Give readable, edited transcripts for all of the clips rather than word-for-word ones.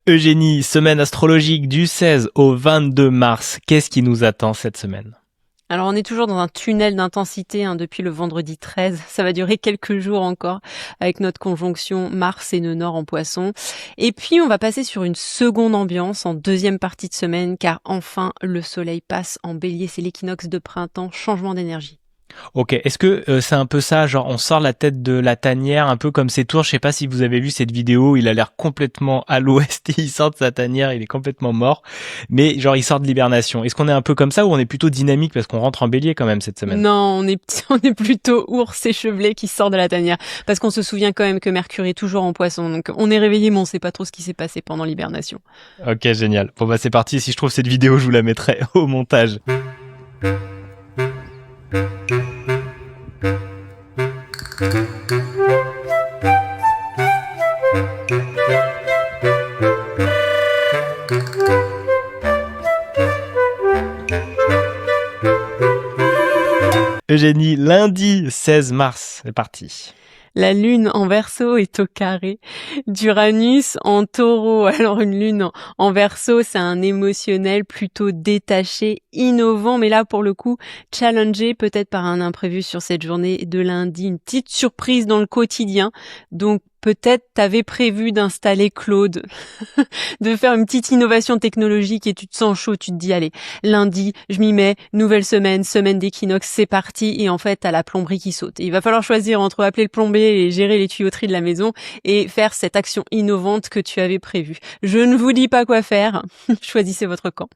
Eugénie, semaine astrologique du 16 au 22 mars. Qu'est-ce qui nous attend cette semaine? Alors on est toujours dans un tunnel d'intensité depuis le vendredi 13. Ça va durer quelques jours encore avec notre conjonction Mars et nœud nord en Poisson. Et puis on va passer sur une seconde ambiance en deuxième partie de semaine car enfin le soleil passe en bélier. C'est l'équinoxe de printemps, changement d'énergie. Ok, est-ce que c'est un peu ça, genre on sort la tête de la tanière, un peu comme ses tours, je sais pas si vous avez vu cette vidéo, il a l'air complètement à l'ouest, il sort de sa tanière, il est complètement mort, mais genre il sort de l'hibernation. Est-ce qu'on est un peu comme ça ou on est plutôt dynamique parce qu'on rentre en bélier quand même cette semaine? Non, on est plutôt ours échevelé qui sort de la tanière parce qu'on se souvient quand même que Mercure est toujours en Poisson. Donc on est réveillé mais on sait pas trop ce qui s'est passé pendant l'hibernation. Ok, génial. Bon bah c'est parti, si je trouve cette vidéo, je vous la mettrai au montage. Eugénie, lundi 16 mars, c'est parti. La lune en Verseau est au carré d'Uranus en Taureau. Alors une lune en Verseau, c'est un émotionnel plutôt détaché, innovant, mais là pour le coup, challengé peut-être par un imprévu sur cette journée de lundi, une petite surprise dans le quotidien. Donc peut-être t'avais prévu d'installer Claude, de faire une petite innovation technologique et tu te sens chaud, tu te dis allez, lundi, je m'y mets, nouvelle semaine, semaine d'équinoxe, c'est parti, et en fait t'as la plomberie qui saute. Et il va falloir choisir entre appeler le plombier et gérer les tuyauteries de la maison et faire cette action innovante que tu avais prévue. Je ne vous dis pas quoi faire, choisissez votre camp.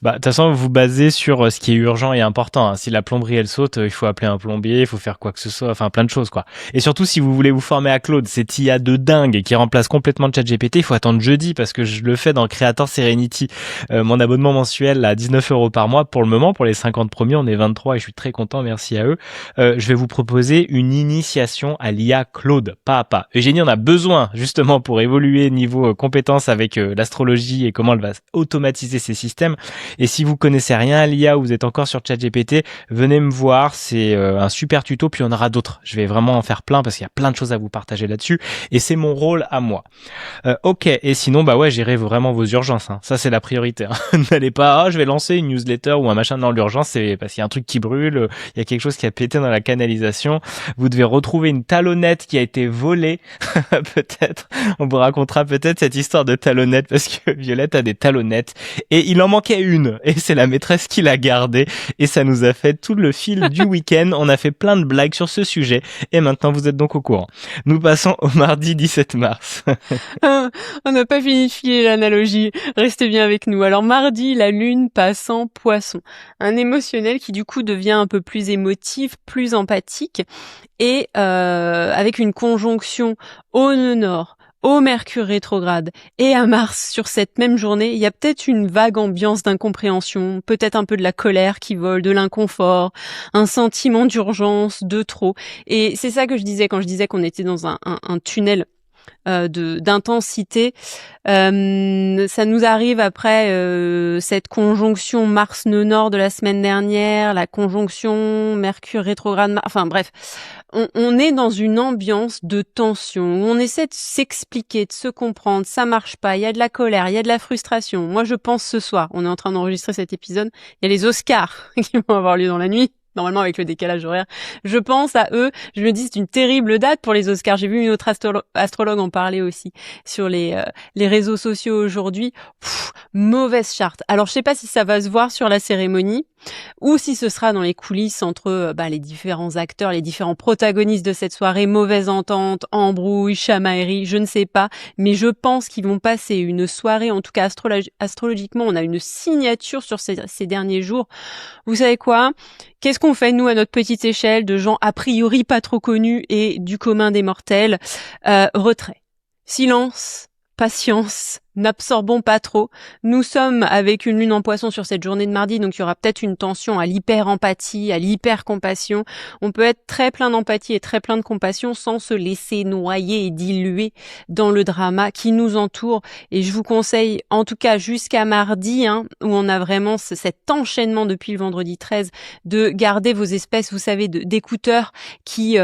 Bah, de toute façon, vous basez sur ce qui est urgent et important, hein. Si la plomberie elle saute, il faut appeler un plombier, il faut faire quoi que ce soit, enfin plein de choses quoi. Et surtout si vous voulez vous former à Claude, cette IA de dingue qui remplace complètement ChatGPT, il faut attendre jeudi parce que je le fais dans Creator Serenity, mon abonnement mensuel à 19 € par mois pour le moment. Pour les 50 premiers, on est 23 et je suis très content, merci à eux. Je vais vous proposer une initiation à l'IA Claude, pas à pas. Eugénie en a besoin justement pour évoluer niveau compétences avec l'astrologie et comment elle va automatiser ses systèmes. Et si vous connaissez rien à l'IA ou vous êtes encore sur ChatGPT, venez me voir, c'est un super tuto, puis on aura d'autres. Je vais vraiment en faire plein parce qu'il y a plein de choses à vous partager là-dessus et c'est mon rôle à moi. Ok, et sinon bah ouais, gérez vraiment vos urgences, hein. Ça c'est la priorité, hein. N'allez pas je vais lancer une newsletter ou un machin dans l'urgence, c'est parce qu'il y a un truc qui brûle, il y a quelque chose qui a pété dans la canalisation, vous devez retrouver une talonnette qui a été volée. Peut-être on vous racontera peut-être cette histoire de talonnette parce que Violette a des talonnettes et il en manquait une et c'est la maîtresse qui l'a gardée et ça nous a fait tout le fil du week-end. On a fait plein de blagues sur ce sujet et maintenant vous êtes donc au courant. Nous passons au mardi 17 mars. On n'a pas fini de filer l'analogie, restez bien avec nous. Alors mardi, la lune passe en Poisson, un émotionnel qui du coup devient un peu plus émotif, plus empathique, et avec une conjonction au nœud nord, au Mercure rétrograde et à Mars sur cette même journée, il y a peut-être une vague ambiance d'incompréhension, peut-être un peu de la colère qui vole, de l'inconfort, un sentiment d'urgence, de trop. Et c'est ça que je disais quand je disais qu'on était dans un tunnel d'intensité. Ça nous arrive après cette conjonction Mars nœud nord de la semaine dernière, la conjonction Mercure rétrograde, enfin bref, on est dans une ambiance de tension où on essaie de s'expliquer, de se comprendre, ça marche pas, il y a de la colère, il y a de la frustration. Moi je pense ce soir, on est en train d'enregistrer cet épisode, il y a les Oscars qui vont avoir lieu dans la nuit. Normalement avec le décalage horaire, je pense à eux, je me dis c'est une terrible date pour les Oscars. J'ai vu une autre astrologue en parler aussi sur les réseaux sociaux aujourd'hui. Mauvaise charte. Alors je sais pas si ça va se voir sur la cérémonie ou si ce sera dans les coulisses entre les différents acteurs, les différents protagonistes de cette soirée, mauvaise entente, embrouille, chamaillerie, je ne sais pas, mais je pense qu'ils vont passer une soirée, en tout cas astrologiquement, on a une signature sur ces derniers jours. Vous savez quoi ? Qu'est-ce qu'on fait, nous, à notre petite échelle, de gens a priori pas trop connus et du commun des mortels ? Retrait. Silence. Patience. N'absorbons pas trop. Nous sommes avec une lune en Poisson sur cette journée de mardi, donc il y aura peut-être une tension à l'hyper-empathie, à l'hyper-compassion. On peut être très plein d'empathie et très plein de compassion sans se laisser noyer et diluer dans le drama qui nous entoure. Et je vous conseille, en tout cas jusqu'à mardi, où on a vraiment cet enchaînement depuis le vendredi 13, de garder vos espèces, vous savez, d'écouteurs qui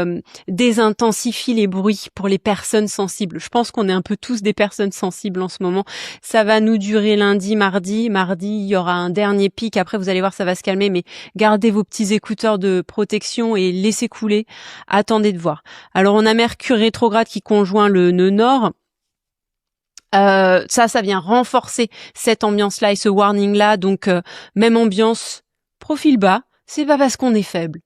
désintensifient les bruits pour les personnes sensibles. Je pense qu'on est un peu tous des personnes sensibles en ce moment. vraiment. Ça va nous durer lundi, mardi. Mardi, il y aura un dernier pic. Après, vous allez voir, ça va se calmer, mais gardez vos petits écouteurs de protection et laissez couler. Attendez de voir. Alors, on a Mercure rétrograde qui conjoint le nœud nord. Ça vient renforcer cette ambiance-là et ce warning-là. Donc, même ambiance, profil bas. C'est pas parce qu'on est faible.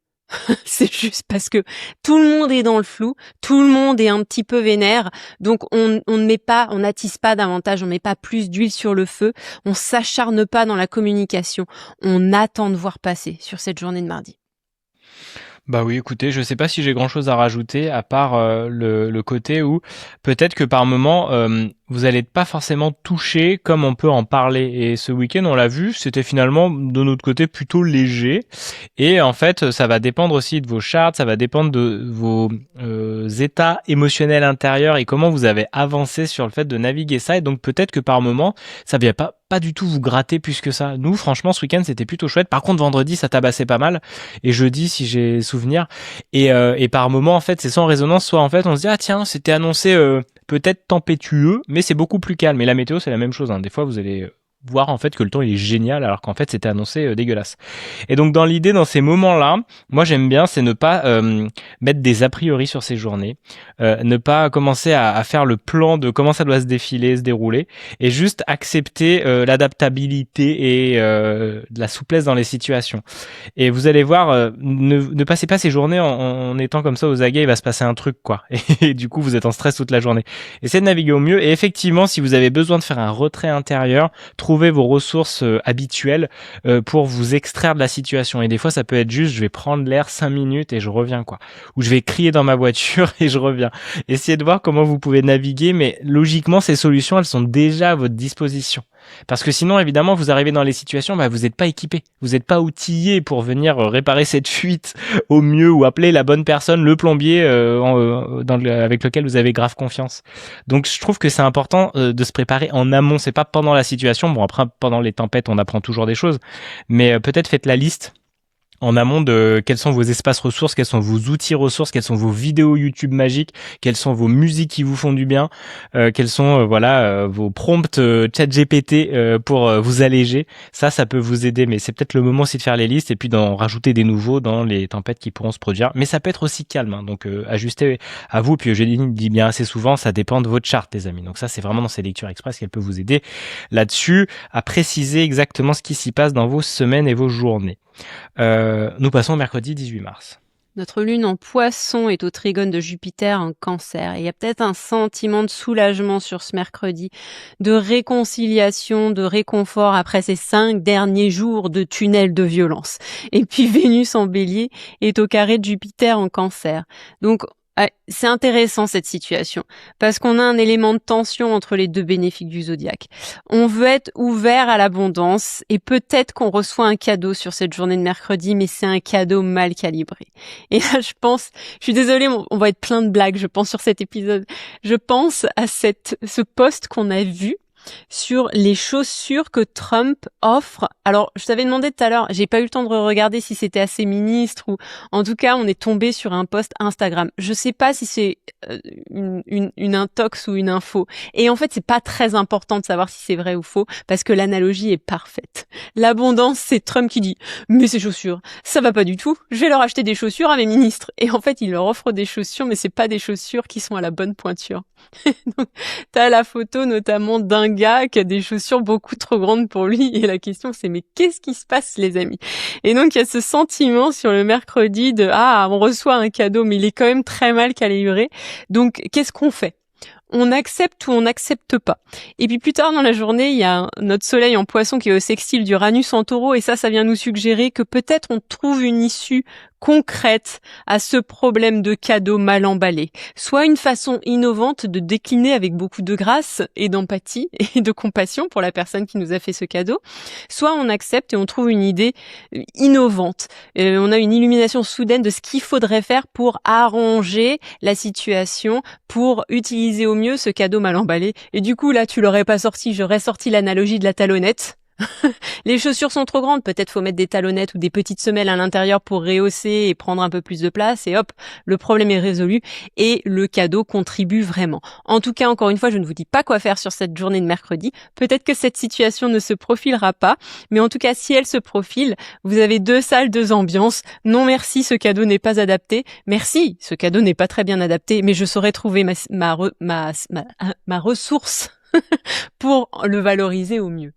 C'est juste parce que tout le monde est dans le flou, tout le monde est un petit peu vénère, donc on n'attise pas davantage, on met pas plus d'huile sur le feu, on s'acharne pas dans la communication, on attend de voir passer sur cette journée de mardi. Bah oui, écoutez, je sais pas si j'ai grand-chose à rajouter à part le côté où peut-être que par moment vous allez pas forcément toucher comme on peut en parler. Et ce week-end, on l'a vu, c'était finalement de notre côté plutôt léger. Et en fait, ça va dépendre aussi de vos charts, ça va dépendre de vos états émotionnels intérieurs et comment vous avez avancé sur le fait de naviguer ça. Et donc peut-être que par moment, ça vient pas du tout vous gratter plus que ça. Nous, franchement, ce week-end, c'était plutôt chouette. Par contre, vendredi, ça tabassait pas mal. Et jeudi, si j'ai souvenir. Et par moment, en fait, c'est sans résonance. Soit, en fait, on se dit, ah tiens, c'était annoncé peut-être tempétueux, mais c'est beaucoup plus calme. Et la météo, c'est la même chose. Hein. Des fois, vous allez voir en fait que le temps il est génial alors qu'en fait c'était annoncé dégueulasse. Et donc dans l'idée, dans ces moments-là, moi j'aime bien, c'est ne pas mettre des a priori sur ces journées, ne pas commencer à faire le plan de comment ça doit se défiler, se dérouler, et juste accepter l'adaptabilité et de la souplesse dans les situations. Et vous allez voir, ne passez pas ces journées en étant comme ça aux aguets, il va se passer un truc quoi. Et du coup vous êtes en stress toute la journée. Essayez de naviguer au mieux, et effectivement si vous avez besoin de faire un retrait intérieur, trouvez vos ressources habituelles pour vous extraire de la situation. Et des fois, ça peut être juste, je vais prendre l'air 5 minutes et je reviens, quoi. Ou je vais crier dans ma voiture et je reviens. Essayez de voir comment vous pouvez naviguer, mais logiquement, ces solutions, elles sont déjà à votre disposition. Parce que sinon, évidemment, vous arrivez dans les situations, vous n'êtes pas équipé, vous n'êtes pas outillé pour venir réparer cette fuite au mieux ou appeler la bonne personne, le plombier avec lequel vous avez grave confiance. Donc, je trouve que c'est important de se préparer en amont. C'est pas pendant la situation. Bon, après, pendant les tempêtes, on apprend toujours des choses, mais peut-être faites la liste en amont de quels sont vos espaces ressources, quels sont vos outils ressources, quelles sont vos vidéos YouTube magiques, quelles sont vos musiques qui vous font du bien, quels sont vos prompts ChatGPT pour vous alléger. Ça peut vous aider, mais c'est peut-être le moment aussi de faire les listes et puis d'en rajouter des nouveaux dans les tempêtes qui pourront se produire. Mais ça peut être aussi calme, hein, donc ajustez à vous. Puis Eugénie dit bien assez souvent, ça dépend de votre charte, les amis. Donc ça, c'est vraiment dans ces lectures express qu'elle peut vous aider là-dessus à préciser exactement ce qui s'y passe dans vos semaines et vos journées. Nous passons au mercredi 18 mars. Notre lune en poisson est au trigone de Jupiter en cancer. Et il y a peut-être un sentiment de soulagement sur ce mercredi, de réconciliation, de réconfort après ces 5 derniers jours de tunnel de violence. Et puis Vénus en bélier est au carré de Jupiter en cancer. Donc, c'est intéressant cette situation parce qu'on a un élément de tension entre les deux bénéfiques du zodiaque. On veut être ouvert à l'abondance et peut-être qu'on reçoit un cadeau sur cette journée de mercredi, mais c'est un cadeau mal calibré. Et là, je suis désolée, on va être plein de blagues, je pense, sur cet épisode. Je pense à ce post qu'on a vu sur les chaussures que Trump offre. Alors, je t'avais demandé tout à l'heure, j'ai pas eu le temps de regarder si c'était à ses ministres ou, en tout cas, on est tombé sur un post Instagram. Je sais pas si c'est une intox ou une info. Et en fait, c'est pas très important de savoir si c'est vrai ou faux parce que l'analogie est parfaite. L'abondance, c'est Trump qui dit, mais ces chaussures, ça va pas du tout. Je vais leur acheter des chaussures à mes ministres. Et en fait, il leur offre des chaussures, mais c'est pas des chaussures qui sont à la bonne pointure. Donc, t'as la photo notamment d'un gars qui a des chaussures beaucoup trop grandes pour lui et la question c'est mais qu'est-ce qui se passe les amis? Et donc il y a ce sentiment sur le mercredi de on reçoit un cadeau mais il est quand même très mal calibré. Donc qu'est-ce qu'on fait? On accepte ou on n'accepte pas. Et puis plus tard dans la journée, il y a notre soleil en poisson qui est au sextile d'Uranus en taureau et ça vient nous suggérer que peut-être on trouve une issue concrète à ce problème de cadeau mal emballé. Soit une façon innovante de décliner avec beaucoup de grâce et d'empathie et de compassion pour la personne qui nous a fait ce cadeau. Soit on accepte et on trouve une idée innovante. On a une illumination soudaine de ce qu'il faudrait faire pour arranger la situation, pour utiliser au mieux ce cadeau mal emballé. Et du coup, là, tu l'aurais pas sorti, j'aurais sorti l'analogie de la talonnette. Les chaussures sont trop grandes, peut-être faut mettre des talonnettes ou des petites semelles à l'intérieur pour rehausser et prendre un peu plus de place et hop, le problème est résolu et le cadeau contribue vraiment. En tout cas, encore une fois, je ne vous dis pas quoi faire sur cette journée de mercredi. Peut-être que cette situation ne se profilera pas, mais en tout cas, si elle se profile, vous avez 2 salles, 2 ambiances. Non merci, ce cadeau n'est pas adapté. Merci, ce cadeau n'est pas très bien adapté, mais je saurais trouver ma ressource pour le valoriser au mieux.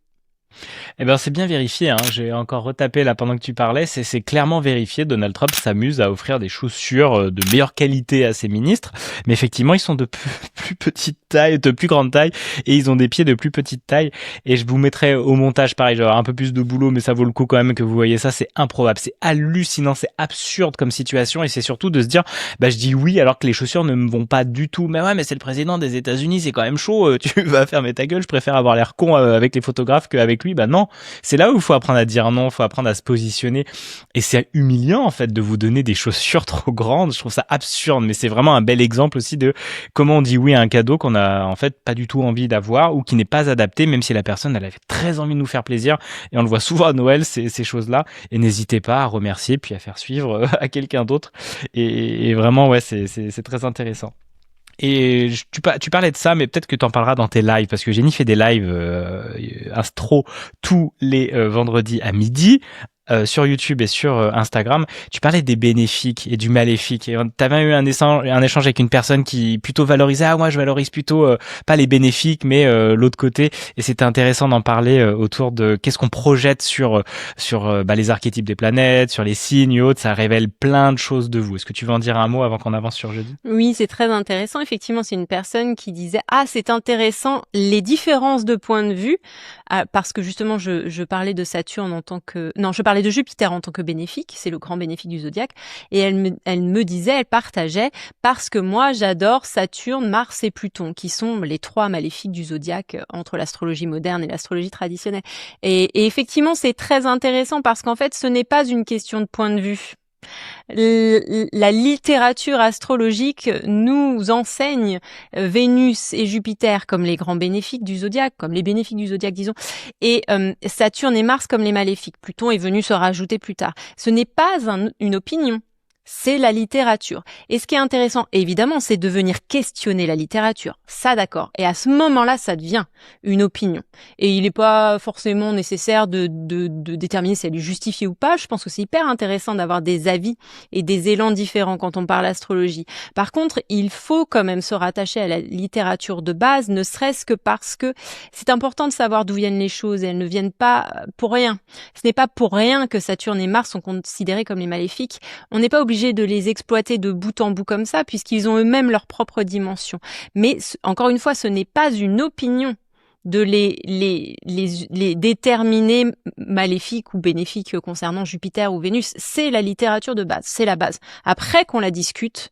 Eh ben, c'est bien vérifié, hein. J'ai encore retapé là pendant que tu parlais. C'est clairement vérifié. Donald Trump s'amuse à offrir des chaussures de meilleure qualité à ses ministres. Mais effectivement, ils sont de plus petite taille, de plus grande taille, et ils ont des pieds de plus petite taille. Et je vous mettrai au montage, pareil, j'aurai un peu plus de boulot, mais ça vaut le coup quand même que vous voyez ça. C'est improbable, c'est hallucinant, c'est absurde comme situation. Et c'est surtout de se dire, bah, je dis oui alors que les chaussures ne me vont pas du tout. Mais ouais, mais c'est le président des États-Unis, c'est quand même chaud. Tu vas fermer ta gueule. Je préfère avoir l'air con avec les photographes qu'avec lui. Bah non. C'est là où il faut apprendre à dire non, il faut apprendre à se positionner. Et c'est humiliant, en fait, de vous donner des chaussures trop grandes. Je trouve ça absurde, mais c'est vraiment un bel exemple aussi de comment on dit oui à un cadeau qu'on a, en fait, pas du tout envie d'avoir ou qui n'est pas adapté, même si la personne, elle avait très envie de nous faire plaisir. Et on le voit souvent à Noël, ces choses-là. Et n'hésitez pas à remercier, puis à faire suivre à quelqu'un d'autre. Et vraiment, ouais, c'est très intéressant. Et tu parlais de ça, mais peut-être que tu en parleras dans tes lives, parce que Jenny fait des lives astro tous les vendredis à midi. Sur YouTube et sur Instagram, tu parlais des bénéfiques et du maléfique. Et tu avais eu un échange avec une personne qui plutôt valorisait, ah moi je valorise plutôt pas les bénéfiques, mais l'autre côté. Et c'était intéressant d'en parler autour de qu'est-ce qu'on projette sur les archétypes des planètes, sur les signes et autres. Ça révèle plein de choses de vous. Est-ce que tu veux en dire un mot avant qu'on avance sur jeudi? Oui, c'est très intéressant. Effectivement, c'est une personne qui disait « Ah, c'est intéressant, les différences de point de vue. » Parce que justement, je parlais de Saturne en tant que... Non, je parlais de Jupiter en tant que bénéfique. C'est le grand bénéfique du zodiaque. Et elle me disait, elle partageait, parce que moi, j'adore Saturne, Mars et Pluton, qui sont les 3 maléfiques du zodiaque entre l'astrologie moderne et l'astrologie traditionnelle. Et effectivement, c'est très intéressant parce qu'en fait, ce n'est pas une question de point de vue. La littérature astrologique nous enseigne Vénus et Jupiter comme les grands bénéfiques du zodiaque, comme les bénéfiques du zodiaque, disons, et Saturne et Mars comme les maléfiques. Pluton est venu se rajouter plus tard. Ce n'est pas une opinion. C'est la littérature. Et ce qui est intéressant, évidemment, c'est de venir questionner la littérature. Ça, d'accord. Et à ce moment-là, ça devient une opinion. Et il n'est pas forcément nécessaire de déterminer si elle est justifiée ou pas. Je pense que c'est hyper intéressant d'avoir des avis et des élans différents quand on parle astrologie. Par contre, il faut quand même se rattacher à la littérature de base, ne serait-ce que parce que c'est important de savoir d'où viennent les choses et elles ne viennent pas pour rien. Ce n'est pas pour rien que Saturne et Mars sont considérés comme les maléfiques. On n'est pas obligé de les exploiter de bout en bout comme ça, puisqu'ils ont eux-mêmes leur propre dimension. Mais encore une fois, ce n'est pas une opinion de les déterminer maléfiques ou bénéfiques concernant Jupiter ou Vénus. C'est la littérature de base, c'est la base. Après qu'on la discute,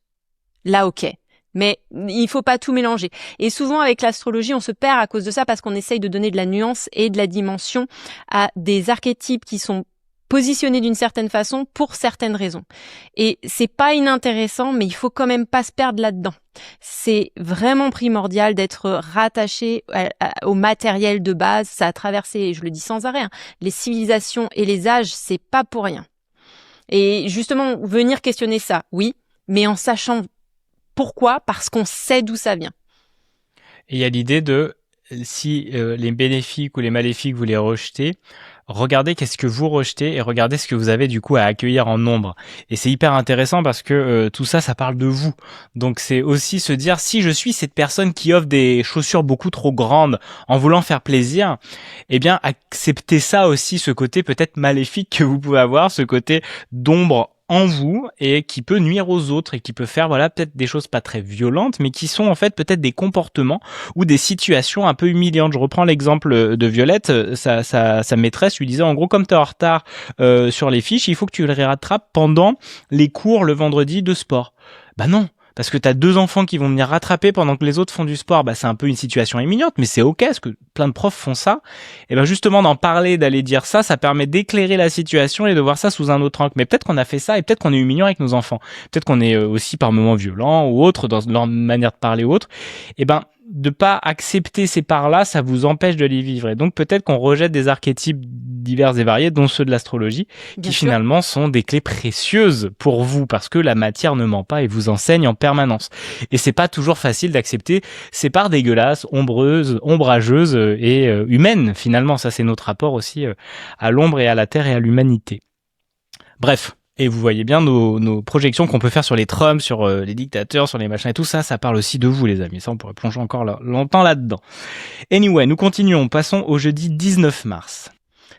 là ok. Mais il faut pas tout mélanger. Et souvent avec l'astrologie, on se perd à cause de ça parce qu'on essaye de donner de la nuance et de la dimension à des archétypes qui sont positionnés d'une certaine façon pour certaines raisons. Et c'est pas inintéressant, mais il faut quand même pas se perdre là-dedans. C'est vraiment primordial d'être rattaché au matériel de base. Ça a traversé, je le dis sans arrêt, les civilisations et les âges, c'est pas pour rien. Et justement, venir questionner ça, oui, mais en sachant pourquoi, parce qu'on sait d'où ça vient. Et il y a l'idée de, si les bénéfiques ou les maléfiques, vous les rejetez, regardez qu'est-ce que vous rejetez et regardez ce que vous avez du coup à accueillir en nombre. Et c'est hyper intéressant parce que tout ça, ça parle de vous. Donc c'est aussi se dire, si je suis cette personne qui offre des chaussures beaucoup trop grandes en voulant faire plaisir, eh bien acceptez ça aussi, ce côté peut-être maléfique que vous pouvez avoir, ce côté d'ombre en vous et qui peut nuire aux autres et qui peut faire voilà peut-être des choses pas très violentes mais qui sont en fait peut-être des comportements ou des situations un peu humiliantes. Je reprends l'exemple de Violette, sa maîtresse lui disait en gros, comme tu es en retard sur les fiches, il faut que tu les rattrapes pendant les cours le vendredi de sport. Bah non, parce que t'as 2 enfants qui vont venir rattraper pendant que les autres font du sport. Bah, c'est un peu une situation humiliante, mais c'est ok, parce que plein de profs font ça. Et ben, justement, d'en parler, d'aller dire ça, ça permet d'éclairer la situation et de voir ça sous un autre angle. Mais peut-être qu'on a fait ça et peut-être qu'on est humiliant avec nos enfants. Peut-être qu'on est aussi par moments violent ou autre dans leur manière de parler ou autre. Et ben, de pas accepter ces parts-là, ça vous empêche de les vivre. Et donc peut-être qu'on rejette des archétypes divers et variés, dont ceux de l'astrologie, Bien qui sûr. finalement sont des clés précieuses pour vous, parce que la matière ne ment pas et vous enseigne en permanence. Et c'est pas toujours facile d'accepter ces parts dégueulasses, ombreuses, ombrageuses et humaines. Finalement, ça c'est notre rapport aussi à l'ombre et à la terre et à l'humanité. Bref. Et vous voyez bien nos projections qu'on peut faire sur les Trump, sur les dictateurs, sur les machins et tout ça, ça parle aussi de vous les amis. Ça, on pourrait plonger encore longtemps là-dedans. Anyway, nous continuons. Passons au jeudi 19 mars.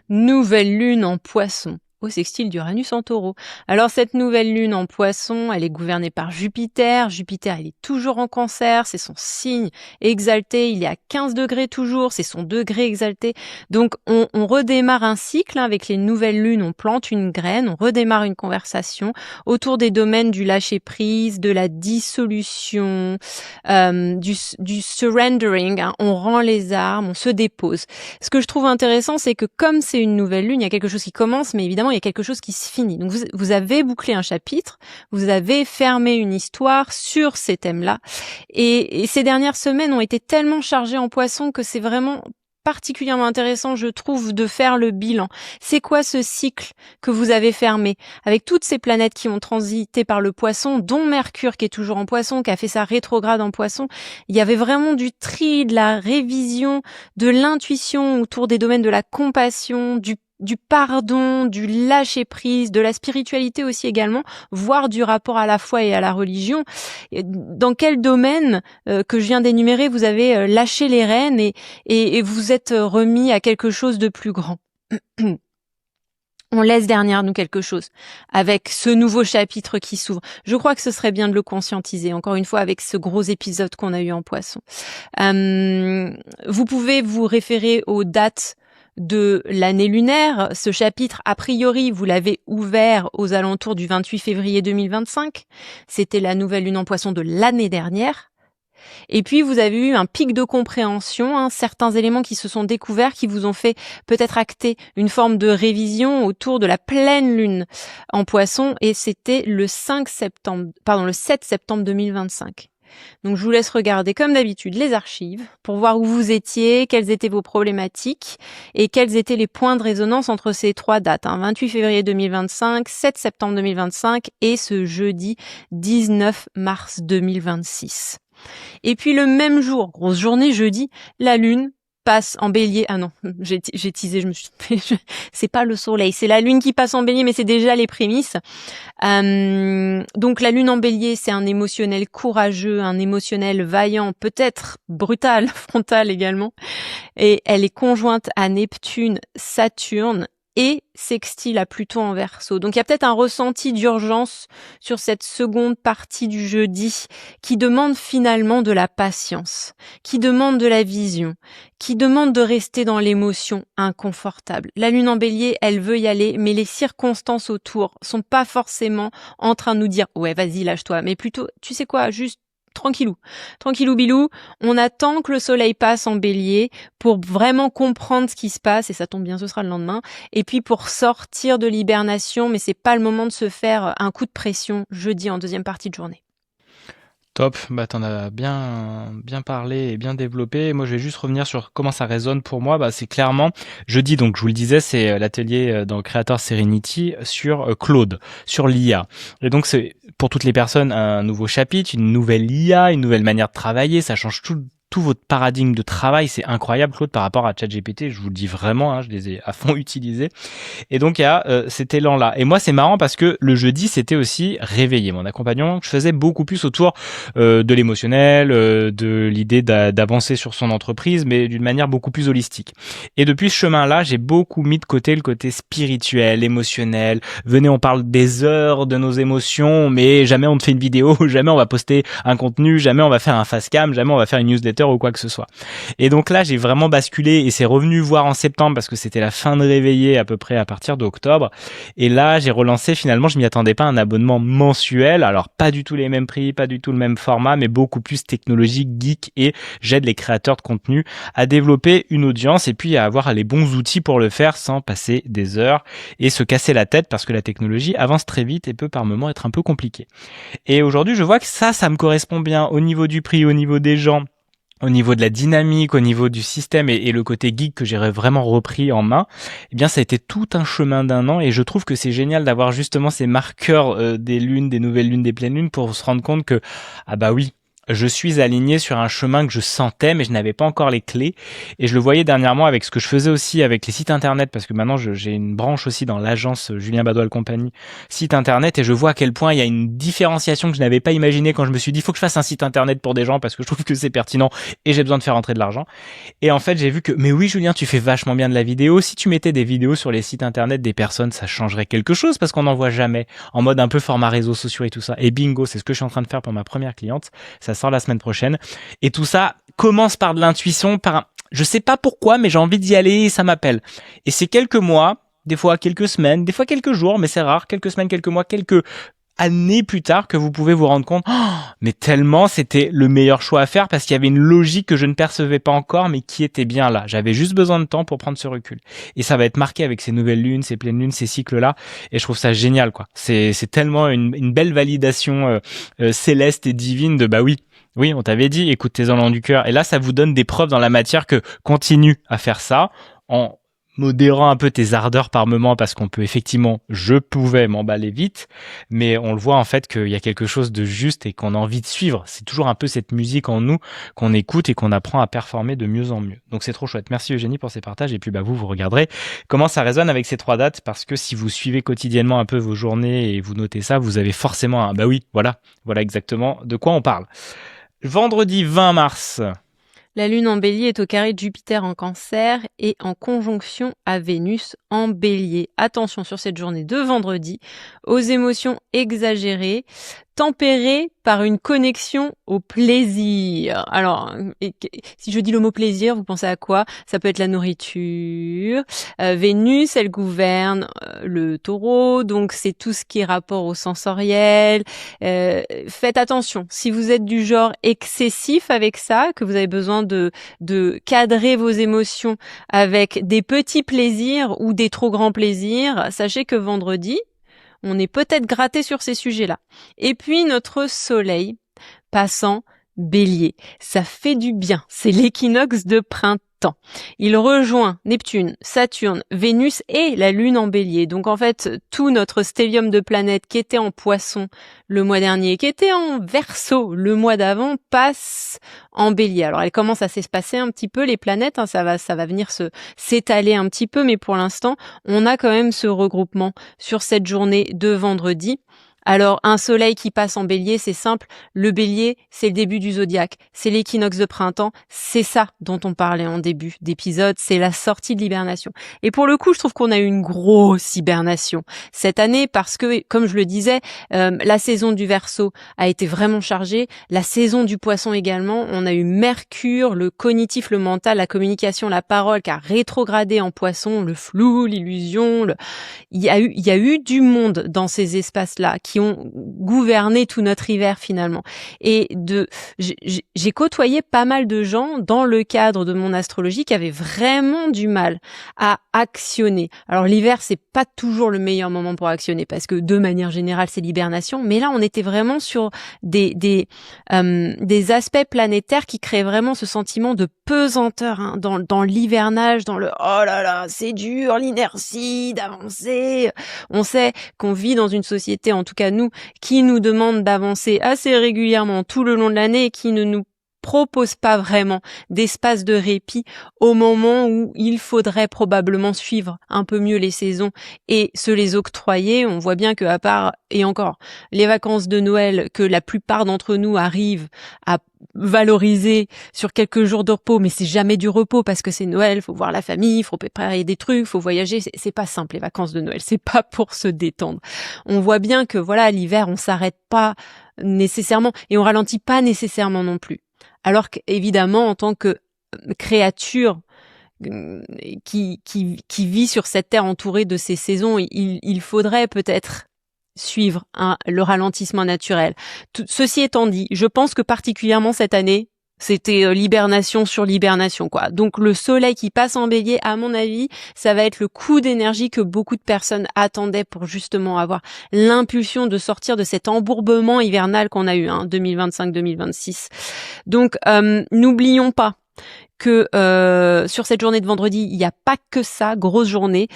Nouvelle lune en Poisson, au sextile d'Uranus en Taureau. Alors cette nouvelle lune en Poisson, elle est gouvernée par Jupiter. Jupiter, il est toujours en Cancer, c'est son signe exalté, il est à 15 degrés toujours, c'est son degré exalté. Donc on redémarre un cycle avec les nouvelles lunes, on plante une graine, on redémarre une conversation autour des domaines du lâcher-prise, de la dissolution, du surrendering, hein. On rend les armes, on se dépose. Ce que je trouve intéressant, c'est que comme c'est une nouvelle lune, il y a quelque chose qui commence, mais évidemment, il y a quelque chose qui se finit. Donc, vous avez bouclé un chapitre, vous avez fermé une histoire sur ces thèmes-là. Et ces dernières semaines ont été tellement chargées en Poisson que c'est vraiment particulièrement intéressant, je trouve, de faire le bilan. C'est quoi ce cycle que vous avez fermé avec toutes ces planètes qui ont transité par le Poisson, dont Mercure qui est toujours en Poisson, qui a fait sa rétrograde en Poisson. Il y avait vraiment du tri, de la révision, de l'intuition autour des domaines de la compassion, du pardon, du lâcher-prise, de la spiritualité aussi également, voire du rapport à la foi et à la religion. Dans quel domaine que je viens d'énumérer vous avez lâché les rênes et vous êtes remis à quelque chose de plus grand? On laisse derrière nous quelque chose avec ce nouveau chapitre qui s'ouvre. Je crois que ce serait bien de le conscientiser, encore une fois, avec ce gros épisode qu'on a eu en Poisson. Vous pouvez vous référer aux dates de l'année lunaire. Ce chapitre, a priori, vous l'avez ouvert aux alentours du 28 février 2025. C'était la nouvelle lune en Poisson de l'année dernière. Et puis, vous avez eu un pic de compréhension, hein, certains éléments qui se sont découverts, qui vous ont fait peut-être acter une forme de révision autour de la pleine lune en Poisson, et c'était le 7 septembre 2025. Donc je vous laisse regarder comme d'habitude les archives pour voir où vous étiez, quelles étaient vos problématiques et quels étaient les points de résonance entre ces trois dates, 28 février 2025, 7 septembre 2025 et ce jeudi 19 mars 2026. Et puis le même jour, grosse journée jeudi, la lune passe en bélier. Ah non, j'ai teasé, je me suis c'est pas le soleil, c'est la lune qui passe en bélier, mais c'est déjà les prémices. Donc la lune en bélier, c'est un émotionnel courageux, un émotionnel vaillant, peut-être brutal, frontal également. Et elle est conjointe à Neptune, Saturne et sextile à Pluton en Verseau. Donc il y a peut-être un ressenti d'urgence sur cette seconde partie du jeudi qui demande finalement de la patience, qui demande de la vision, qui demande de rester dans l'émotion inconfortable. La lune en bélier, elle veut y aller, mais les circonstances autour sont pas forcément en train de nous dire « ouais, vas-y, lâche-toi », mais plutôt, tu sais quoi, juste tranquillou bilou, on attend que le soleil passe en bélier pour vraiment comprendre ce qui se passe, et ça tombe bien, ce sera le lendemain, et puis pour sortir de l'hibernation, mais c'est pas le moment de se faire un coup de pression jeudi en deuxième partie de journée. Top, bah t'en as bien parlé et bien développé. Moi je vais juste revenir sur comment ça résonne pour moi. Bah c'est clairement jeudi, donc je vous le disais, c'est l'atelier dans Creator Serenity sur Claude, sur l'IA. Et donc c'est pour toutes les personnes un nouveau chapitre, une nouvelle IA, une nouvelle manière de travailler. Ça change tout votre paradigme de travail. C'est incroyable, Claude, par rapport à ChatGPT. Je vous le dis vraiment, hein, je les ai à fond utilisés. Et donc il y a cet élan-là. Et moi c'est marrant parce que le jeudi c'était aussi réveiller mon accompagnement. Je faisais beaucoup plus autour de l'émotionnel, de l'idée d'avancer sur son entreprise, mais d'une manière beaucoup plus holistique. Et depuis ce chemin-là, j'ai beaucoup mis de côté le côté spirituel, émotionnel. Venez, on parle des heures de nos émotions, mais jamais on te fait une vidéo, jamais on va poster un contenu, jamais on va faire un facecam, jamais on va faire une newsletter ou quoi que ce soit. Et donc là, j'ai vraiment basculé et c'est revenu voir en septembre parce que c'était la fin de réveiller à peu près à partir d'octobre. Et là, j'ai relancé finalement, je m'y attendais pas, un abonnement mensuel. Alors pas du tout les mêmes prix, pas du tout le même format, mais beaucoup plus technologique, geek, et j'aide les créateurs de contenu à développer une audience et puis à avoir les bons outils pour le faire sans passer des heures et se casser la tête parce que la technologie avance très vite et peut par moments être un peu compliquée. Et aujourd'hui, je vois que ça me correspond bien au niveau du prix, au niveau des gens, au niveau de la dynamique, au niveau du système et le côté geek que j'ai vraiment repris en main, eh bien ça a été tout un chemin d'un an et je trouve que c'est génial d'avoir justement ces marqueurs des lunes, des nouvelles lunes, des pleines lunes pour se rendre compte que ah bah oui, je suis aligné sur un chemin que je sentais mais je n'avais pas encore les clés et je le voyais dernièrement avec ce que je faisais aussi avec les sites internet parce que maintenant j'ai une branche aussi dans l'agence Julien Badoil Compagnie site internet et je vois à quel point il y a une différenciation que je n'avais pas imaginée quand je me suis dit faut que je fasse un site internet pour des gens parce que je trouve que c'est pertinent et j'ai besoin de faire rentrer de l'argent. Et en fait, j'ai vu que, mais oui, Julien, tu fais vachement bien de la vidéo. Si tu mettais des vidéos sur les sites internet des personnes, ça changerait quelque chose parce qu'on n'en voit jamais en mode un peu format réseaux sociaux et tout ça. Et bingo, c'est ce que je suis en train de faire pour ma première cliente. Ça sort la semaine prochaine. Et tout ça commence par de l'intuition, je sais pas pourquoi, mais j'ai envie d'y aller et ça m'appelle. Et c'est quelques mois, des fois quelques semaines, des fois quelques jours, mais c'est rare, quelques semaines, quelques mois, quelques années plus tard que vous pouvez vous rendre compte, mais tellement c'était le meilleur choix à faire parce qu'il y avait une logique que je ne percevais pas encore, mais qui était bien là. J'avais juste besoin de temps pour prendre ce recul. Et ça va être marqué avec ces nouvelles lunes, ces pleines lunes, ces cycles-là. Et je trouve ça génial, quoi. C'est tellement une belle validation céleste et divine de bah oui. Oui, on t'avait dit, écoute tes élans du cœur. Et là, ça vous donne des preuves dans la matière que continue à faire ça en modérant un peu tes ardeurs par moment parce qu'on peut effectivement, je pouvais m'emballer vite, mais on le voit en fait qu'il y a quelque chose de juste et qu'on a envie de suivre. C'est toujours un peu cette musique en nous qu'on écoute et qu'on apprend à performer de mieux en mieux. Donc c'est trop chouette. Merci Eugénie pour ces partages et puis bah vous regarderez comment ça résonne avec ces 3 dates parce que si vous suivez quotidiennement un peu vos journées et vous notez ça, vous avez forcément un bah oui, voilà exactement de quoi on parle. Vendredi 20 mars. La Lune en Bélier est au carré de Jupiter en Cancer et en conjonction à Vénus en Bélier. Attention sur cette journée de vendredi aux émotions exagérées, tempérées par une connexion au plaisir. Alors, si je dis le mot plaisir, vous pensez à quoi? Ça peut être la nourriture. Vénus, elle gouverne le Taureau, donc c'est tout ce qui est rapport au sensoriel. Faites attention, si vous êtes du genre excessif avec ça, que vous avez besoin de cadrer vos émotions avec des petits plaisirs ou des trop grands plaisirs, sachez que vendredi, on est peut-être gratté sur ces sujets-là. Et puis notre soleil passant Bélier, ça fait du bien, c'est l'équinoxe de printemps. Il rejoint Neptune, Saturne, Vénus et la Lune en Bélier. Donc en fait, tout notre stellium de planètes qui était en Poisson le mois dernier, qui était en Verseau le mois d'avant, passe en Bélier. Alors elle commence à s'espacer un petit peu les planètes, ça va venir s'étaler un petit peu, mais pour l'instant, on a quand même ce regroupement sur cette journée de vendredi. Alors, un soleil qui passe en Bélier, c'est simple. Le Bélier, c'est le début du zodiaque. C'est l'équinoxe de printemps. C'est ça dont on parlait en début d'épisode. C'est la sortie de l'hibernation. Et pour le coup, je trouve qu'on a eu une grosse hibernation cette année parce que, comme je le disais, la saison du Verseau a été vraiment chargée. La saison du Poisson également. On a eu Mercure, le cognitif, le mental, la communication, la parole qui a rétrogradé en Poisson, le flou, l'illusion. Il y a eu du monde dans ces espaces-là qui ont gouverné tout notre hiver finalement. Et j'ai côtoyé pas mal de gens dans le cadre de mon astrologie qui avaient vraiment du mal à actionner. Alors l'hiver, c'est pas toujours le meilleur moment pour actionner parce que de manière générale, c'est l'hibernation. Mais là, on était vraiment sur des aspects planétaires qui créaient vraiment ce sentiment de pesanteur dans l'hivernage, dans le oh là là, c'est dur, l'inertie d'avancer. On sait qu'on vit dans une société, en tout cas nous, qui nous demande d'avancer assez régulièrement tout le long de l'année et qui ne nous propose pas vraiment d'espace de répit au moment où il faudrait probablement suivre un peu mieux les saisons et se les octroyer. On voit bien que à part, et encore, les vacances de Noël que la plupart d'entre nous arrivent à valoriser sur quelques jours de repos, mais c'est jamais du repos parce que c'est Noël, faut voir la famille, faut préparer des trucs, faut voyager, c'est pas simple les vacances de Noël, c'est pas pour se détendre. On voit bien que voilà, l'hiver, on s'arrête pas nécessairement et on ralentit pas nécessairement non plus. Alors qu'évidemment, en tant que créature qui vit sur cette terre entourée de ces saisons, il faudrait peut-être suivre le ralentissement naturel. Ceci étant dit, je pense que particulièrement cette année, C'était l'hibernation sur l'hibernation, quoi. Donc le soleil qui passe en bélier, à mon avis, ça va être le coup d'énergie que beaucoup de personnes attendaient pour justement avoir l'impulsion de sortir de cet embourbement hivernal qu'on a eu, 2025-2026. Donc n'oublions pas que sur cette journée de vendredi, il n'y a pas que ça, grosse journée.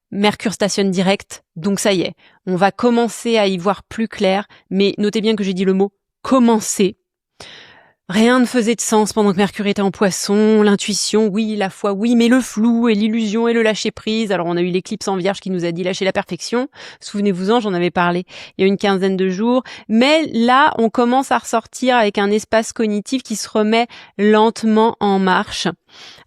Mercure stationne direct, donc ça y est, on va commencer à y voir plus clair, mais notez bien que j'ai dit le mot « commencer ». Rien ne faisait de sens pendant que Mercure était en Poisson, l'intuition, oui, la foi, oui, mais le flou et l'illusion et le lâcher-prise. Alors on a eu l'éclipse en Vierge qui nous a dit lâcher la perfection. Souvenez-vous-en, j'en avais parlé il y a une quinzaine de jours. Mais là, on commence à ressortir avec un espace cognitif qui se remet lentement en marche.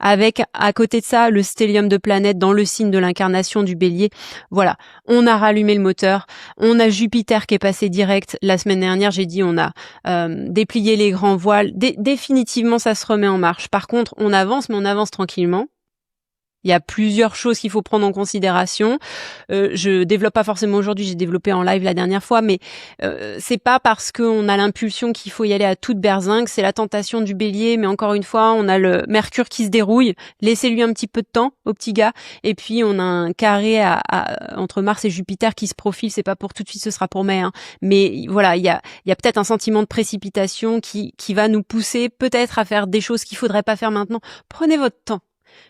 Avec, à côté de ça, le stellium de planète dans le signe de l'incarnation du Bélier. Voilà, on a rallumé le moteur. On a Jupiter qui est passé direct. La semaine dernière, j'ai dit on a déplié les grands voiles. Définitivement, ça se remet en marche. Par contre, on avance, mais on avance tranquillement. Il y a plusieurs choses qu'il faut prendre en considération. Je développe pas forcément aujourd'hui, j'ai développé en live la dernière fois, mais c'est pas parce qu'on a l'impulsion qu'il faut y aller à toute berzingue, c'est la tentation du bélier, mais encore une fois, on a le Mercure qui se dérouille, laissez-lui un petit peu de temps au petit gars, et puis on a un carré entre Mars et Jupiter qui se profile, c'est pas pour tout de suite, ce sera pour mai, mais voilà, il y a peut-être un sentiment de précipitation qui va nous pousser peut-être à faire des choses qu'il faudrait pas faire maintenant. Prenez votre temps.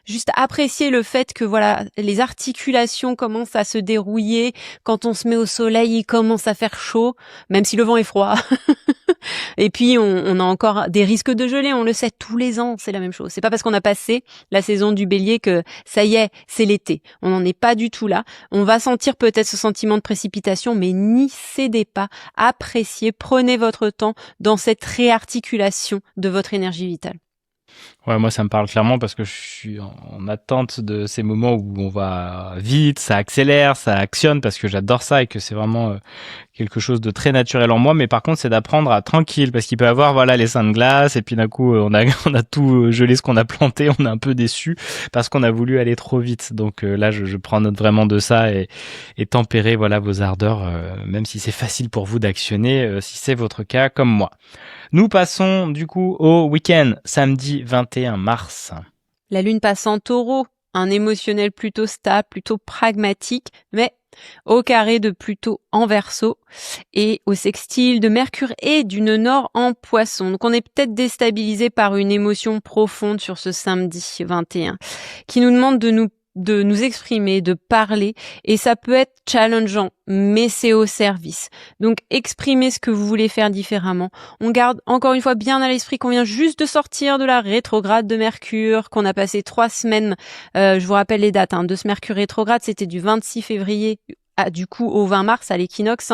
Juste apprécier le fait que voilà, les articulations commencent à se dérouiller. Quand on se met au soleil, il commence à faire chaud, même si le vent est froid. Et puis on a encore des risques de gelée, on le sait tous les ans, c'est la même chose. C'est pas parce qu'on a passé la saison du bélier que ça y est, c'est l'été. On n'en est pas du tout là. On va sentir peut-être ce sentiment de précipitation, mais n'y cédez pas. Appréciez, prenez votre temps dans cette réarticulation de votre énergie vitale. Ouais, moi ça me parle clairement parce que je suis en attente de ces moments où on va vite, ça accélère, ça actionne parce que j'adore ça et que c'est vraiment quelque chose de très naturel en moi. Mais par contre, c'est d'apprendre à tranquille parce qu'il peut y avoir voilà les seins de glace et puis d'un coup on a tout gelé ce qu'on a planté, on est un peu déçu parce qu'on a voulu aller trop vite. Donc là, je prends note vraiment de ça et tempérer voilà vos ardeurs, même si c'est facile pour vous d'actionner, si c'est votre cas comme moi. Nous passons du coup au week-end, samedi 21 mars. La lune passe en taureau, un émotionnel plutôt stable, plutôt pragmatique, mais au carré de Pluton en Verseau et au sextile de Mercure et du nœud nord en Poisson. Donc on est peut-être déstabilisé par une émotion profonde sur ce samedi 21 qui nous demande de nous exprimer, de parler, et ça peut être challengeant, mais c'est au service. Donc exprimez ce que vous voulez faire différemment. On garde encore une fois bien à l'esprit qu'on vient juste de sortir de la rétrograde de Mercure, qu'on a passé 3 semaines, je vous rappelle les dates, de ce Mercure rétrograde, c'était du 26 février du coup au 20 mars à l'équinoxe,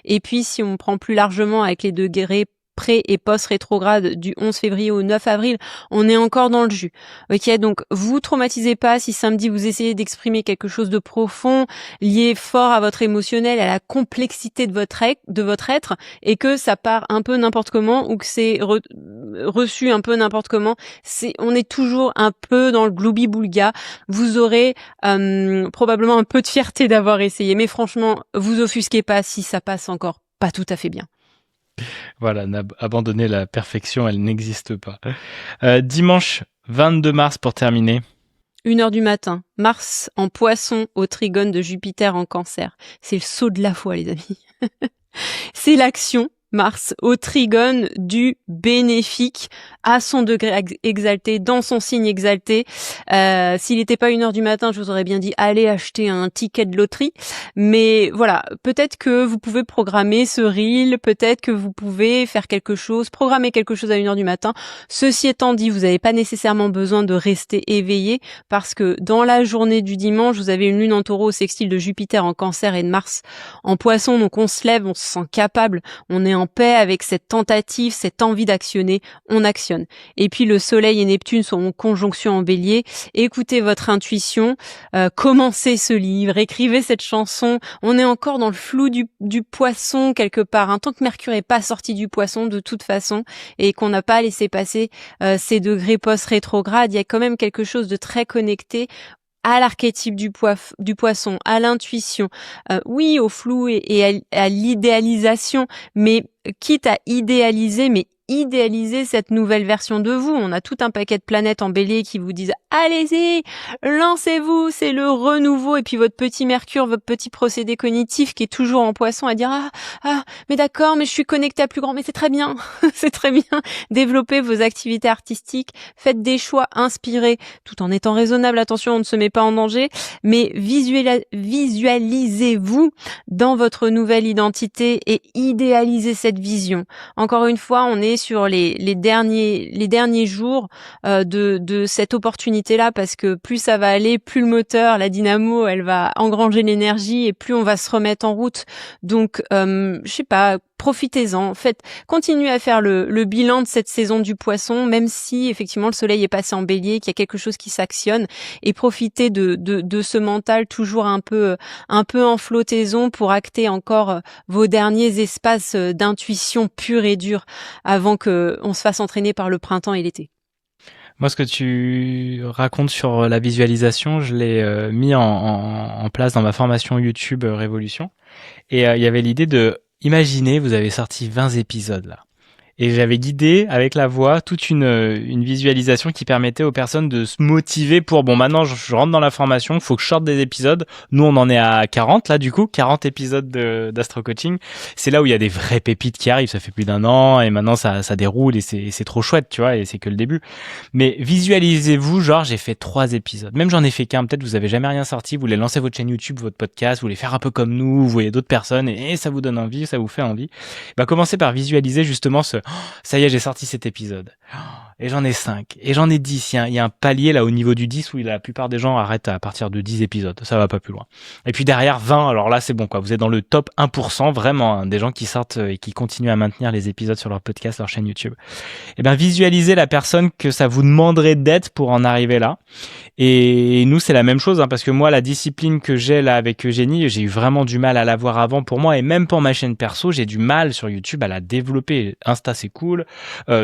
et puis si on prend plus largement avec les degrés pré- et post-rétrograde du 11 février au 9 avril, on est encore dans le jus. Ok, donc vous traumatisez pas si samedi vous essayez d'exprimer quelque chose de profond, lié fort à votre émotionnel, à la complexité de votre être, et que ça part un peu n'importe comment ou que c'est reçu un peu n'importe comment. On est toujours un peu dans le gloubi-boulga. Vous aurez probablement un peu de fierté d'avoir essayé, mais franchement, vous offusquez pas si ça passe encore pas tout à fait bien. Voilà, abandonner la perfection, elle n'existe pas. Dimanche 22 mars pour terminer. 1h du matin, Mars en Poisson au trigone de Jupiter en Cancer. C'est le saut de la foi, les amis. C'est l'action. Mars au trigone du bénéfique à son degré exalté, dans son signe exalté. S'il n'était pas 1h du matin, je vous aurais bien dit allez acheter un ticket de loterie. Mais voilà, peut-être que vous pouvez programmer ce reel, peut-être que vous pouvez faire quelque chose, programmer quelque chose à 1h du matin. Ceci étant dit, vous n'avez pas nécessairement besoin de rester éveillé parce que dans la journée du dimanche, vous avez une lune en taureau au sextile de Jupiter en Cancer et de Mars en Poisson. Donc on se lève, on se sent capable, on est en paix avec cette tentative, cette envie d'actionner, on actionne. Et puis le Soleil et Neptune sont en conjonction en Bélier. Écoutez votre intuition, commencez ce livre, écrivez cette chanson. On est encore dans le flou du Poisson quelque part. Tant que Mercure est pas sorti du Poisson de toute façon et qu'on n'a pas laissé passer ces degrés post-rétrograde, il y a quand même quelque chose de très connecté à l'archétype du poisson, à l'intuition, oui, au flou et à l'idéalisation, mais quitte à idéaliser, mais idéaliser cette nouvelle version de vous. On a tout un paquet de planètes en bélier qui vous disent « Allez-y, lancez-vous, c'est le renouveau ». Et puis votre petit Mercure, votre petit procédé cognitif qui est toujours en poisson à dire « Ah, mais d'accord, mais je suis connecté à plus grand, mais c'est très bien, c'est très bien ». Développez vos activités artistiques, faites des choix inspirés tout en étant raisonnable. Attention, on ne se met pas en danger, mais visualisez-vous dans votre nouvelle identité et idéalisez cette vision. Encore une fois, on est sur les derniers jours de cette opportunité-là, parce que plus ça va aller, plus le moteur, la dynamo, elle va engranger l'énergie et plus on va se remettre en route. Donc, je sais pas, profitez-en, continuez à faire le bilan de cette saison du poisson, même si effectivement le soleil est passé en bélier, qu'il y a quelque chose qui s'actionne, et profitez de ce mental toujours un peu en flottaison pour acter encore vos derniers espaces d'intuition pure et dure avant que on se fasse entraîner par le printemps et l'été. Moi, ce que tu racontes sur la visualisation, je l'ai mis en place dans ma formation YouTube Révolution. Et il y avait l'idée de, imaginez, vous avez sorti 20 épisodes là. Et j'avais guidé avec la voix toute une visualisation qui permettait aux personnes de se motiver pour, bon, maintenant je rentre dans la formation, il faut que je sorte des épisodes. Nous, on en est à 40 là, du coup, 40 épisodes d'Astro Coaching. C'est là où il y a des vraies pépites qui arrivent. Ça fait plus d'un an et maintenant ça déroule et c'est trop chouette, tu vois, et c'est que le début. Mais visualisez-vous, genre, j'ai fait 3 épisodes. Même j'en ai fait qu'un, peut-être vous avez jamais rien sorti, vous voulez lancer votre chaîne YouTube, votre podcast, vous voulez faire un peu comme nous, vous voyez d'autres personnes et ça vous donne envie, ça vous fait envie. Bah, commencez par visualiser justement ça y est, j'ai sorti cet épisode. Et j'en ai 5. Et j'en ai 10. Il y a un palier là au niveau du 10 où la plupart des gens arrêtent à partir de 10 épisodes. Ça va pas plus loin. Et puis derrière 20, alors là c'est bon quoi. Vous êtes dans le top 1%, vraiment, hein, des gens qui sortent et qui continuent à maintenir les épisodes sur leur podcast, leur chaîne YouTube. Et bien visualisez la personne que ça vous demanderait d'être pour en arriver là. Et nous c'est la même chose, hein, parce que moi la discipline que j'ai là avec Eugénie, j'ai eu vraiment du mal à l'avoir avant pour moi, et même pour ma chaîne perso, j'ai du mal sur YouTube à la développer. Insta c'est cool,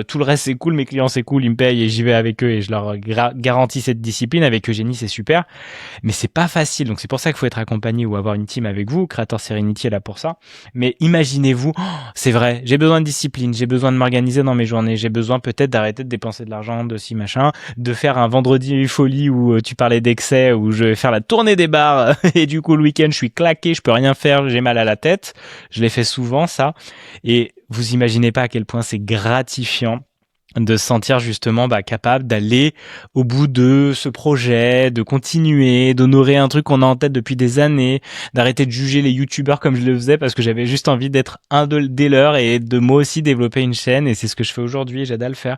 tout le reste c'est cool, mes clients c'est cool, ils me payent et j'y vais avec eux et je leur garantis cette discipline. Avec Eugénie c'est super, mais c'est pas facile, donc c'est pour ça qu'il faut être accompagné ou avoir une team avec vous. Creator Serenity est là pour ça. Mais imaginez-vous, c'est vrai, j'ai besoin de discipline, j'ai besoin de m'organiser dans mes journées, j'ai besoin peut-être d'arrêter de dépenser de l'argent, de ci machin, de faire un vendredi folie où tu parlais d'excès, où je vais faire la tournée des bars et du coup le week-end je suis claqué, je peux rien faire, j'ai mal à la tête. Je l'ai fait souvent ça, et vous imaginez pas à quel point c'est gratifiant de se sentir justement capable d'aller au bout de ce projet, de continuer, d'honorer un truc qu'on a en tête depuis des années, d'arrêter de juger les youtubeurs comme je le faisais parce que j'avais juste envie d'être un des leurs et de moi aussi développer une chaîne, et c'est ce que je fais aujourd'hui, j'aide à le faire.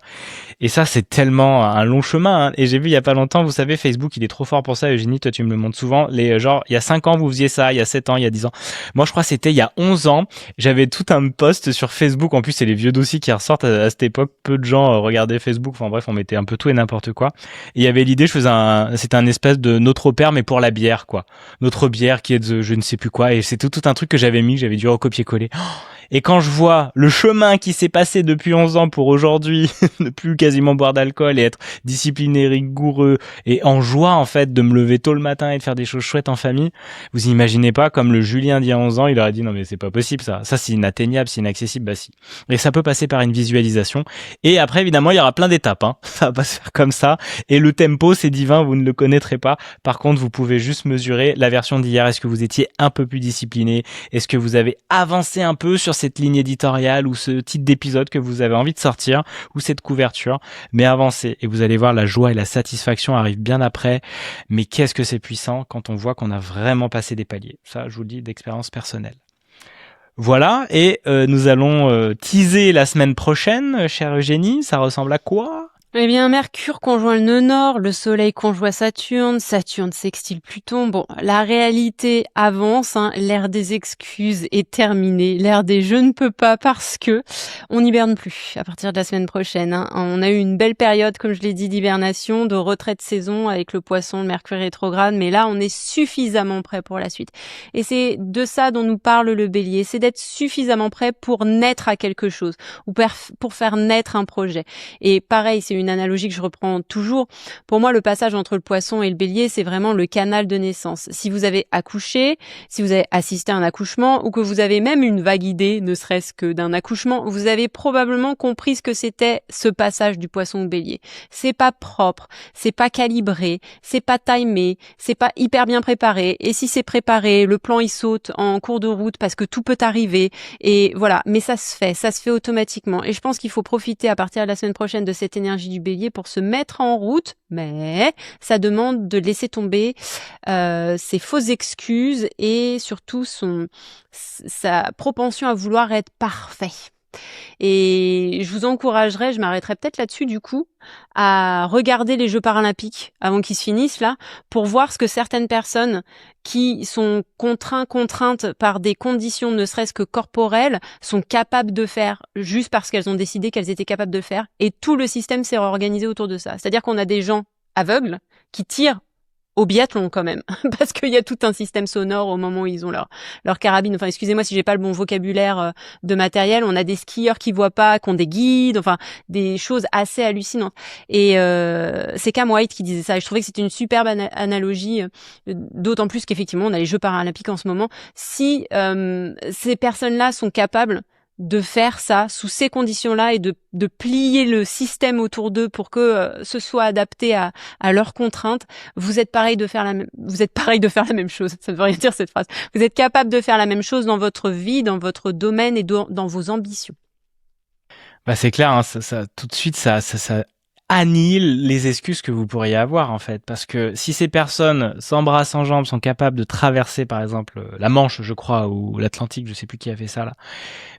Et ça c'est tellement un long chemin, hein. Et j'ai vu il y a pas longtemps, vous savez, Facebook il est trop fort pour ça, Eugénie, toi tu me le montres souvent, genre il y a 5 ans vous faisiez ça, il y a 7 ans, il y a 10 ans. Moi je crois que c'était il y a 11 ans, j'avais tout un post sur Facebook, en plus c'est les vieux dossiers qui ressortent à cette époque, peu de gens regardaient Facebook, enfin bref, on mettait un peu tout et n'importe quoi. Et il y avait l'idée, c'était un espèce de notre père mais pour la bière quoi. Notre bière qui est de je ne sais plus quoi, et c'est tout un truc que j'avais dû recopier-coller. Et quand je vois le chemin qui s'est passé depuis 11 ans pour aujourd'hui, ne plus quasiment boire d'alcool et être discipliné, rigoureux et en joie en fait de me lever tôt le matin et de faire des choses chouettes en famille, vous imaginez pas comme le Julien d'il y a 11 ans, il aurait dit non mais c'est pas possible ça c'est inatteignable, c'est inaccessible, bah si. Et ça peut passer par une visualisation, et après évidemment il y aura plein d'étapes, hein. Ça va pas se faire comme ça, et le tempo c'est divin, vous ne le connaîtrez pas. Par contre vous pouvez juste mesurer la version d'hier, est-ce que vous étiez un peu plus discipliné, est-ce que vous avez avancé un peu sur cette ligne éditoriale ou ce titre d'épisode que vous avez envie de sortir ou cette couverture, mais avancez et vous allez voir, la joie et la satisfaction arrivent bien après. Mais qu'est-ce que c'est puissant quand on voit qu'on a vraiment passé des paliers. Ça, je vous le dis d'expérience personnelle. Voilà, et nous allons teaser la semaine prochaine, chère Eugénie. Ça ressemble à quoi ? Eh bien, Mercure conjoint le nœud nord, le Soleil conjoint Saturne, Saturne sextile Pluton. Bon, la réalité avance, hein, l'ère des excuses est terminée, l'ère des je ne peux pas parce que on n'hiberne plus à partir de la semaine prochaine, hein. On a eu une belle période, comme je l'ai dit, d'hibernation, de retrait de saison avec le Poisson, le Mercure rétrograde, mais là, on est suffisamment prêt pour la suite. Et c'est de ça dont nous parle le Bélier, c'est d'être suffisamment prêt pour naître à quelque chose ou pour faire naître un projet. Et pareil, c'est une analogie que je reprends toujours. Pour moi, le passage entre le Poisson et le Bélier, c'est vraiment le canal de naissance. Si vous avez accouché, si vous avez assisté à un accouchement, ou que vous avez même une vague idée, ne serait-ce que d'un accouchement, vous avez probablement compris ce que c'était ce passage du Poisson au Bélier. C'est pas propre, c'est pas calibré, c'est pas timé, c'est pas hyper bien préparé. Et si c'est préparé, le plan il saute en cours de route parce que tout peut arriver. Et voilà, mais ça se fait automatiquement. Et je pense qu'il faut profiter à partir de la semaine prochaine de cette énergie du Bélier pour se mettre en route, mais ça demande de laisser tomber ses fausses excuses et surtout sa propension à vouloir être parfait. Et je vous encouragerais, je m'arrêterai peut-être là-dessus du coup, à regarder les Jeux paralympiques avant qu'ils se finissent là, pour voir ce que certaines personnes qui sont contraintes par des conditions ne serait-ce que corporelles sont capables de faire juste parce qu'elles ont décidé qu'elles étaient capables de le faire. Et tout le système s'est réorganisé autour de ça. C'est-à-dire qu'on a des gens aveugles qui tirent au biathlon quand même, parce qu'il y a tout un système sonore au moment où ils ont leur carabine. Enfin, excusez-moi si j'ai pas le bon vocabulaire de matériel. On a des skieurs qui voient pas, qui ont des guides, enfin des choses assez hallucinantes. Et c'est Cam White qui disait ça. Et je trouvais que c'était une superbe analogie, d'autant plus qu'effectivement on a les Jeux paralympiques en ce moment. Si ces personnes-là sont capables de faire ça sous ces conditions-là et de plier le système autour d'eux pour que ce soit adapté à leurs contraintes, vous êtes pareil de faire la même chose. Ça ne veut rien dire cette phrase. Vous êtes capable de faire la même chose dans votre vie, dans votre domaine et dans vos ambitions. Bah c'est clair, hein, ça tout de suite ça annihile les excuses que vous pourriez avoir en fait, parce que si ces personnes sans bras sans jambes sont capables de traverser par exemple la Manche, je crois, ou l'Atlantique, je sais plus qui a fait ça là,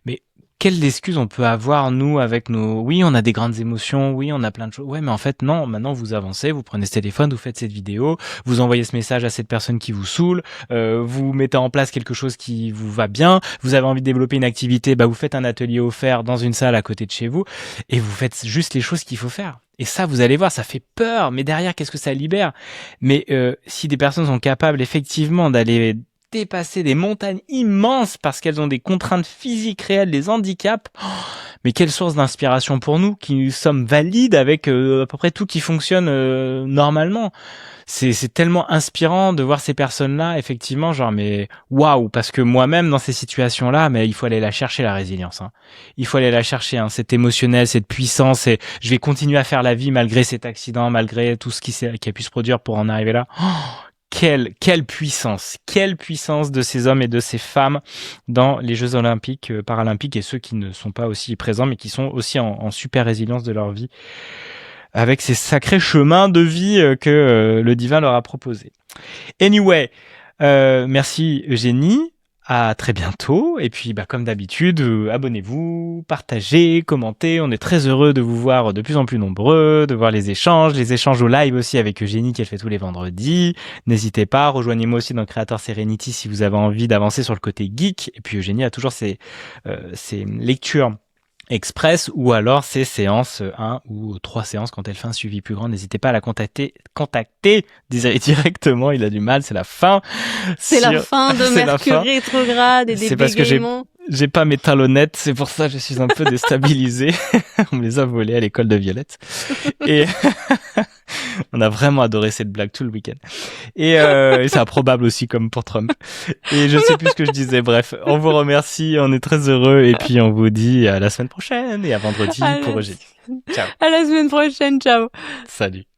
mais quelles excuses on peut avoir, nous, avec oui, on a des grandes émotions, oui, on a plein de choses. Ouais, mais en fait, non, maintenant, vous avancez, vous prenez ce téléphone, vous faites cette vidéo, vous envoyez ce message à cette personne qui vous saoule, vous mettez en place quelque chose qui vous va bien, vous avez envie de développer une activité, bah, vous faites un atelier offert dans une salle à côté de chez vous, et vous faites juste les choses qu'il faut faire. Et ça, vous allez voir, ça fait peur, mais derrière, qu'est-ce que ça libère? Mais si des personnes sont capables, effectivement, d'aller dépasser des montagnes immenses parce qu'elles ont des contraintes physiques réelles, des handicaps. Mais quelle source d'inspiration pour nous qui sommes valides avec à peu près tout qui fonctionne normalement. C'est tellement inspirant de voir ces personnes-là, effectivement, genre mais waouh, parce que moi-même dans ces situations-là, mais il faut aller la chercher la résilience. Hein. Il faut aller la chercher, hein, cette émotionnel, cette puissance. Et je vais continuer à faire la vie malgré cet accident, malgré tout ce qui a pu se produire pour en arriver là. Quelle puissance de ces hommes et de ces femmes dans les Jeux olympiques, paralympiques, et ceux qui ne sont pas aussi présents mais qui sont aussi en super résilience de leur vie avec ces sacrés chemins de vie que le divin leur a proposés. Anyway, merci Eugénie. À très bientôt. Et puis, bah, comme d'habitude, abonnez-vous, partagez, commentez. On est très heureux de vous voir de plus en plus nombreux, de voir les échanges au live aussi avec Eugénie qu'elle fait tous les vendredis. N'hésitez pas, rejoignez-moi aussi dans Creator Serenity si vous avez envie d'avancer sur le côté geek. Et puis, Eugénie a toujours ses lectures express ou alors ses séances 1 ou 3 séances quand elle fait un suivi plus grand. N'hésitez pas à la contacter directement, il a du mal, c'est la fin. C'est la fin de Mercure rétrograde et des bégaiements. C'est parce que j'ai pas mes talonnettes, c'est pour ça que je suis un peu déstabilisé. On me les a volées à l'école de Violette. Et on a vraiment adoré cette blague tout le week-end. Et c'est improbable aussi comme pour Trump. Et je sais plus ce que je disais. Bref, on vous remercie, on est très heureux et puis on vous dit à la semaine prochaine et à vendredi pour Eugénie. Ciao. À la semaine prochaine, ciao. Salut.